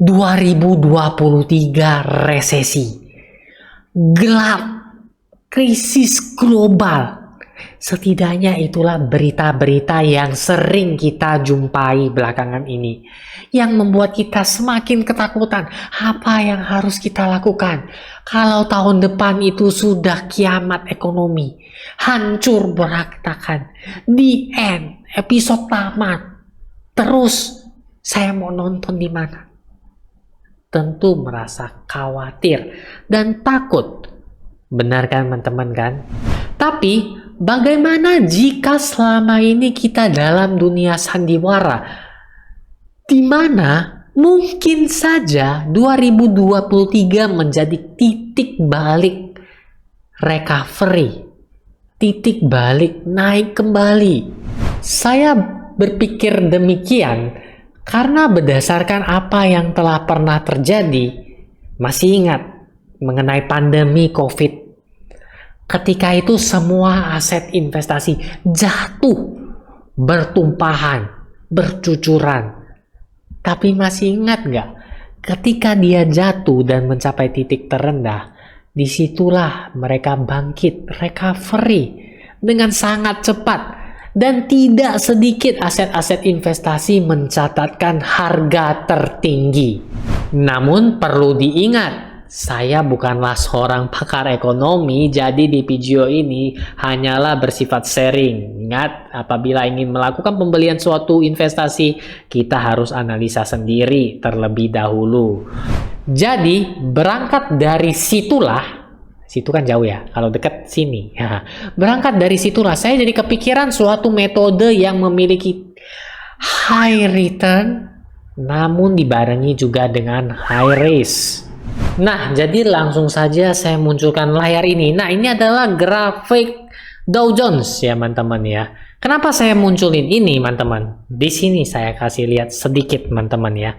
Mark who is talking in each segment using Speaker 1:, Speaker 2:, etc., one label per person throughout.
Speaker 1: 2023 resesi, gelap, krisis global. Setidaknya itulah berita-berita yang sering kita jumpai belakangan ini, yang membuat kita semakin ketakutan. Apa yang harus kita lakukan kalau tahun depan itu sudah kiamat ekonomi, hancur berantakan, the end, episode tamat. Terus saya mau nonton di mana? Tentu merasa khawatir dan takut. Benar kan teman-teman kan? Tapi bagaimana jika selama ini kita dalam dunia sandiwara, di mana mungkin saja 2023 menjadi titik balik recovery, titik balik naik kembali. Saya berpikir demikian karena berdasarkan apa yang telah pernah terjadi. Masih ingat mengenai pandemi COVID? Ketika itu semua aset investasi jatuh, bertumpahan, bercucuran. Tapi masih ingat nggak? Ketika dia jatuh dan mencapai titik terendah, disitulah mereka bangkit, recovery dengan sangat cepat. Dan tidak sedikit aset-aset investasi mencatatkan harga tertinggi. Namun perlu diingat, saya bukanlah seorang pakar ekonomi, jadi di video ini hanyalah bersifat sharing. Ingat, apabila ingin melakukan pembelian suatu investasi, kita harus analisa sendiri terlebih dahulu. Jadi, berangkat dari situlah, situ kan jauh ya, kalau dekat sini. Berangkat dari situlah, saya jadi kepikiran suatu metode yang memiliki high return, namun dibarengi juga dengan high risk. Nah, jadi langsung saja saya munculkan layar ini. Nah, ini adalah grafik Dow Jones ya, teman-teman ya. Kenapa saya munculin ini, teman-teman? Di sini saya kasih lihat sedikit, teman-teman ya.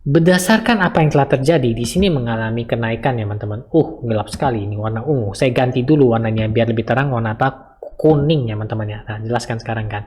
Speaker 1: Berdasarkan apa yang telah terjadi, di sini mengalami kenaikan ya, teman-teman. Gelap sekali ini warna ungu. Saya ganti dulu warnanya biar lebih terang. Warna apa? Kuning ya, teman-teman ya. Nah, jelaskan sekarang kan.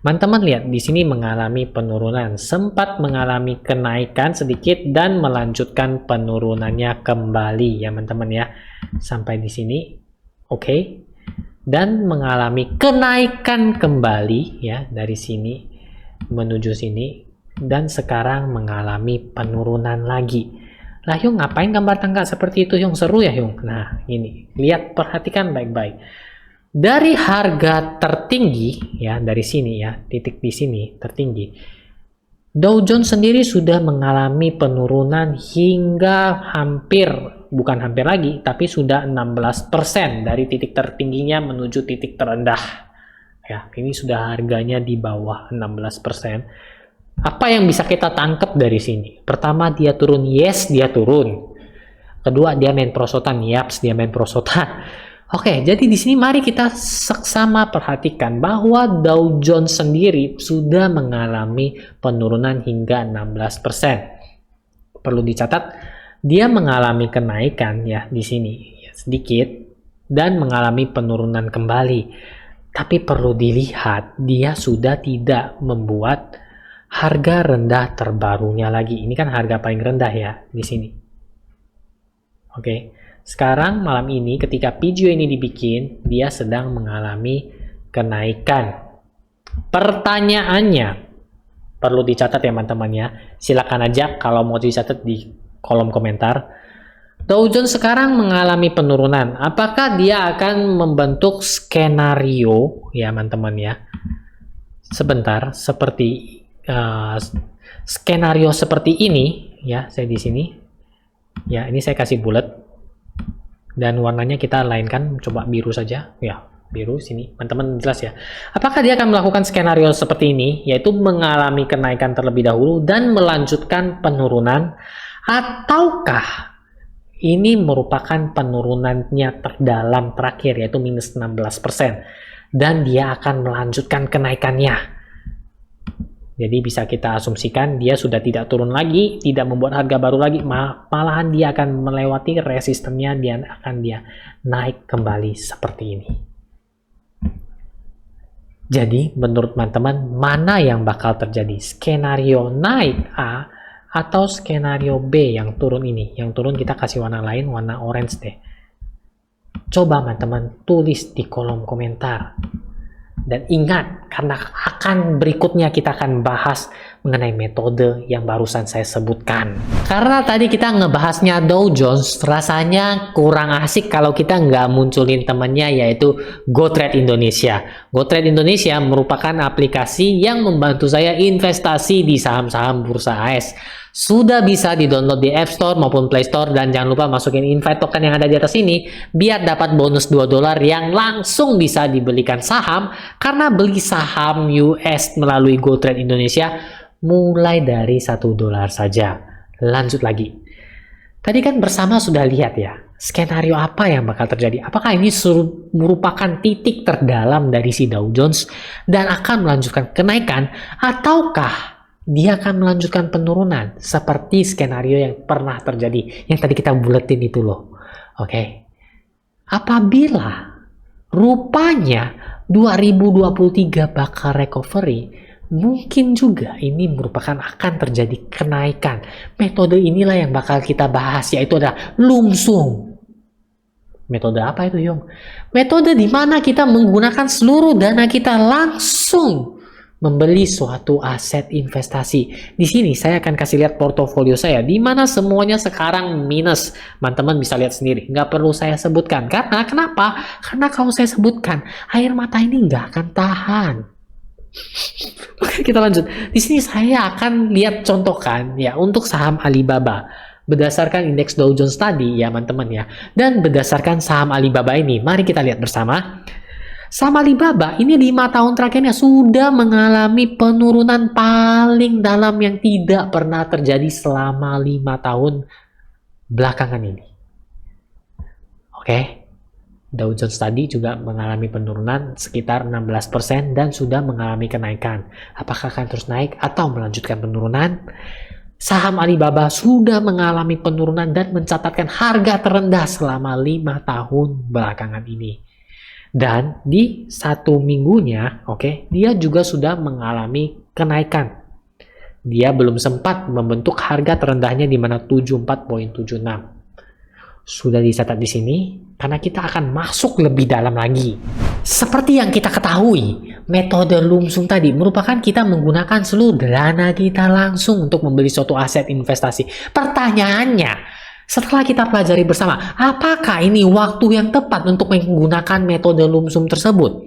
Speaker 1: Teman-teman lihat di sini mengalami penurunan, sempat mengalami kenaikan sedikit dan melanjutkan penurunannya kembali ya, teman-teman ya. Sampai di sini. Oke. Dan mengalami kenaikan kembali ya dari sini menuju sini dan sekarang mengalami penurunan lagi. Lah Hyung, ngapain gambar tangga seperti itu Hyung? Seru ya Hyung? Nah, ini. Lihat, perhatikan baik-baik. Dari harga tertinggi ya, dari sini ya, titik di sini tertinggi, Dow Jones sendiri sudah mengalami penurunan hingga bukan hampir lagi, tapi sudah 16% dari titik tertingginya menuju titik terendah. Ya, ini sudah harganya di bawah 16%. Apa yang bisa kita tangkap dari sini? Pertama, dia turun, yes dia turun. Kedua, dia main prosotan, yaps dia main prosotan. Oke, jadi di sini mari kita seksama perhatikan bahwa Dow Jones sendiri sudah mengalami penurunan hingga 16%. Perlu dicatat, dia mengalami kenaikan ya di sini sedikit dan mengalami penurunan kembali. Tapi perlu dilihat, dia sudah tidak membuat harga rendah terbarunya lagi. Ini kan harga paling rendah ya di sini. Oke. Sekarang malam ini ketika video ini dibikin, dia sedang mengalami kenaikan. Pertanyaannya, perlu dicatat ya teman-teman ya. Silakan aja kalau mau dicatat di kolom komentar. Dow Jones sekarang mengalami penurunan. Apakah dia akan membentuk skenario ya teman-teman ya? Sebentar, seperti skenario seperti ini ya, saya di sini. Ya, ini saya kasih bulat. Dan warnanya kita lainkan, coba biru saja ya, biru sini teman-teman, jelas ya. Apakah dia akan melakukan skenario seperti ini, yaitu mengalami kenaikan terlebih dahulu dan melanjutkan penurunan, ataukah ini merupakan penurunannya terdalam terakhir, yaitu minus 16%, dan dia akan melanjutkan kenaikannya? Jadi bisa kita asumsikan dia sudah tidak turun lagi, tidak membuat harga baru lagi, malahan dia akan melewati resistennya, dia akan naik kembali seperti ini. Jadi menurut teman-teman, mana yang bakal terjadi? Skenario naik A Atau skenario B yang turun ini. Yang turun kita kasih warna lain, warna orange deh. Coba teman-teman tulis di kolom komentar. Dan ingat, karena akan berikutnya kita akan bahas mengenai metode yang barusan saya sebutkan. Karena tadi kita ngebahasnya Dow Jones, rasanya kurang asik kalau kita nggak munculin temannya, yaitu GoTrade Indonesia. GoTrade Indonesia merupakan aplikasi yang membantu saya investasi di saham-saham bursa AS. Sudah bisa di-download di App Store maupun Play Store, dan jangan lupa masukin invite token yang ada di atas ini biar dapat bonus $2 yang langsung bisa dibelikan saham, karena beli saham US melalui GoTrade Indonesia mulai dari $1 saja. Lanjut lagi. Tadi kan bersama sudah lihat ya, skenario apa yang bakal terjadi. Apakah ini merupakan titik terdalam dari si Dow Jones dan akan melanjutkan kenaikan, ataukah dia akan melanjutkan penurunan seperti skenario yang pernah terjadi yang tadi kita buletin itu loh. Oke. Apabila rupanya 2023 bakal recovery, mungkin juga ini merupakan akan terjadi kenaikan. Metode inilah yang bakal kita bahas, yaitu adalah lumsum. Metode apa itu, Yong? Metode di mana kita menggunakan seluruh dana kita langsung membeli suatu aset investasi. Di sini saya akan kasih lihat portofolio saya, di mana semuanya sekarang minus. Teman-teman bisa lihat sendiri, nggak perlu saya sebutkan. Karena kenapa? Karena kalau saya sebutkan, air mata ini nggak akan tahan. Oke, kita lanjut. Di sini saya akan lihat contohkan ya untuk saham Alibaba berdasarkan indeks Dow Jones tadi ya teman-teman ya, dan berdasarkan saham Alibaba ini. Mari kita lihat bersama. Saham Alibaba ini 5 tahun terakhirnya sudah mengalami penurunan paling dalam yang tidak pernah terjadi selama 5 tahun belakangan ini. Oke. Dow Jones tadi juga mengalami penurunan sekitar 16% dan sudah mengalami kenaikan. Apakah akan terus naik atau melanjutkan penurunan? Saham Alibaba sudah mengalami penurunan dan mencatatkan harga terendah selama 5 tahun belakangan ini. Dan di 1 minggunya, dia juga sudah mengalami kenaikan. Dia belum sempat membentuk harga terendahnya di mana 74.76. Sudah dicatat di sini karena kita akan masuk lebih dalam lagi. Seperti yang kita ketahui, metode lumsum tadi merupakan kita menggunakan seluruh dana kita langsung untuk membeli suatu aset investasi. Pertanyaannya, setelah kita pelajari bersama, apakah ini waktu yang tepat untuk menggunakan metode lumsum tersebut?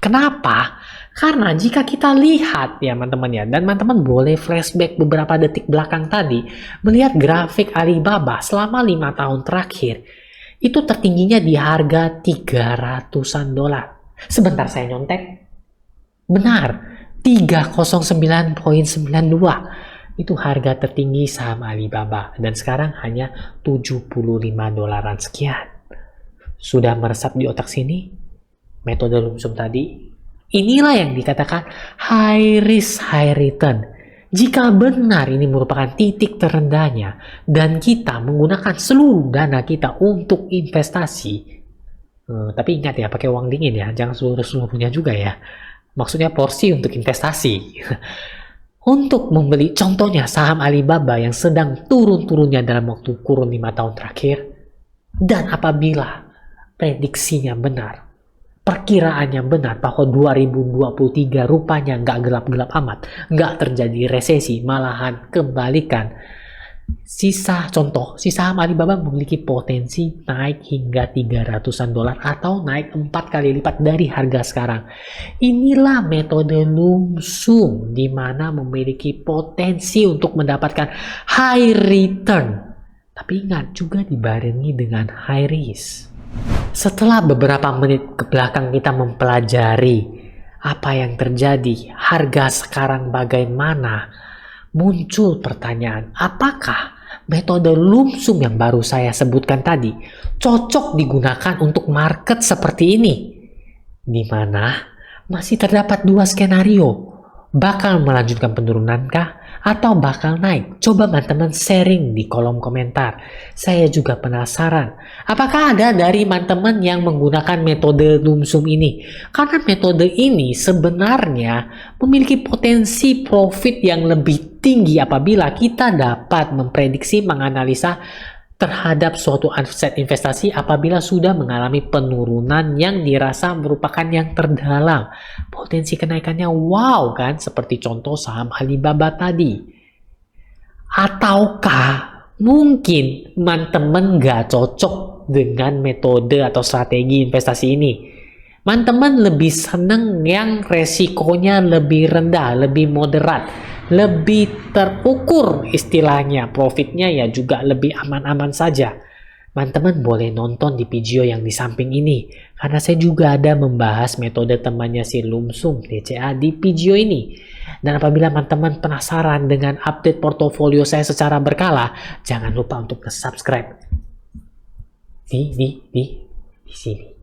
Speaker 1: Kenapa? Karena jika kita lihat ya teman-teman ya, dan teman-teman boleh flashback beberapa detik belakang tadi, melihat grafik Alibaba selama 5 tahun terakhir, itu tertingginya di harga $300-an. Sebentar saya nyontek. Benar, 309.92. Itu harga tertinggi saham Alibaba, dan sekarang hanya $75 sekian. Sudah meresap di otak sini metode lumsum tadi. Inilah yang dikatakan high risk high return. Jika benar ini merupakan titik terendahnya dan kita menggunakan seluruh dana kita untuk investasi, tapi ingat ya, pakai uang dingin ya, jangan seluruhnya juga ya. Maksudnya porsi untuk investasi. Untuk membeli contohnya saham Alibaba yang sedang turun-turunnya dalam waktu kurun 5 tahun terakhir, dan apabila prediksinya benar, perkiraannya benar bahwa 2023 rupanya nggak gelap-gelap amat, nggak terjadi resesi, malahan kembalikan. Si saham Alibaba memiliki potensi naik hingga $300-an atau naik 4 kali lipat dari harga sekarang. Inilah metode lumsum di mana memiliki potensi untuk mendapatkan high return. Tapi ingat juga dibarengi dengan high risk. Setelah beberapa menit ke belakang kita mempelajari apa yang terjadi, harga sekarang bagaimana, muncul pertanyaan, apakah metode lumsum yang baru saya sebutkan tadi cocok digunakan untuk market seperti ini? Di mana masih terdapat 2 skenario, bakal melanjutkan penurunankah atau bakal naik? Coba teman-teman sharing di kolom komentar. Saya juga penasaran, apakah ada dari teman-teman yang menggunakan metode lumsum ini? Karena metode ini sebenarnya memiliki potensi profit yang lebih tinggi apabila kita dapat memprediksi, menganalisa terhadap suatu aset investasi apabila sudah mengalami penurunan yang dirasa merupakan yang terdalam. Potensi kenaikannya wow kan, seperti contoh saham Alibaba tadi. Ataukah mungkin teman-teman nggak cocok dengan metode atau strategi investasi ini? Teman-teman lebih seneng yang resikonya lebih rendah, lebih moderat, lebih terukur istilahnya, profitnya ya juga lebih aman-aman saja. Teman-teman boleh nonton di video yang di samping ini, karena saya juga ada membahas metode temannya si Lumsum DCA di video ini. Dan apabila teman-teman penasaran dengan update portofolio saya secara berkala, jangan lupa untuk subscribe di sini.